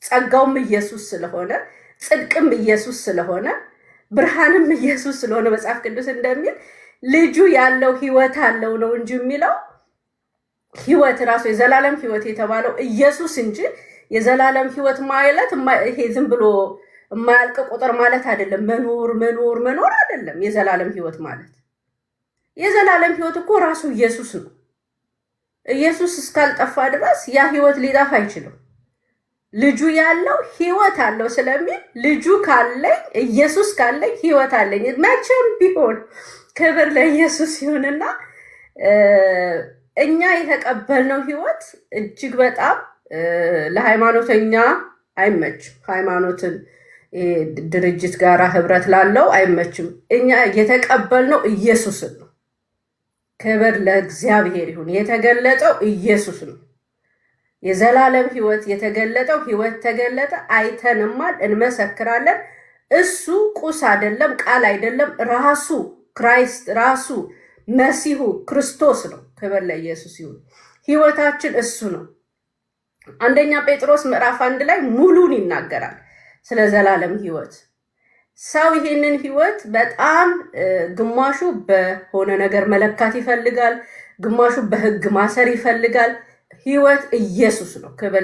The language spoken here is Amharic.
ጸጋውም ኢየሱስ ስለሆነ ጽድቅም ኢየሱስ ስለሆነ ብርሃንም ኢየሱስ ስለሆነ መጽሐፍ ቅዱስ እንደሚል ልጁ ያለው ህይወት አለው ነው እንጂ የሚለው ህይወት ራሱ የዘላለም ህይወት የተባለው ኢየሱስ እንጂ የዘላለም ህይወት ማለት ይሄ ዝም ብሎ የማያልቅ ቁጥር ማለት አይደለም። መኖር አይደለም። የዘላለም ህይወት ማለት የዘላለም ህይወት እኮ ራሱ ኢየሱስ ነው። ኢየሱስ እስካልጠፋ ድረስ ያ ህይወት ሊጠፋ አይችልም። ልጁ ያለው ህይወት አለው ስለሚል ልጁ ካለኝ ኢየሱስ ካለኝ ህይወት አለኝ። መቼም ቢሆን ክብር ለኢየሱስ ይሁንና እኛ የተቀበልነው ህይወት እጅግ በጣም ለሃይማኖተኛ አይመችም። ሃይማኖትን ድርጅት ጋራ ህብረት ላለው አይመችም። እኛ የተቀበልነው ኢየሱስን ነው። ክብር ለእግዚአብሔር ይሁን። የተገለጠው ኢየሱስ ነው። የዘላለም ህይወት የተገለጠው ህይወት ተገለጠ፣ አይተንማል፣ እንመሰክራለን። እሱ ቁስ አይደለም፣ ቃል አይደለም፣ ራሱ ክራይስት ራሱ መሲሁ ክርስቶስ ነው። ክብር ለኢየሱስ ይሁን። ህይወታችን እሱ ነው። አንደኛ ጴጥሮስ ምዕራፍ 1 ላይ ሙሉን ይናገራል ስለ ዘላለም ህይወት። ሰው ይሄንን ህይወት በጣም ግማሹ በሆነ ነገር መለካት ይፈልጋል፣ ግማሹ በህግ ማሰር ይፈልጋል። ህይወት ኢየሱስ ነው። ክብር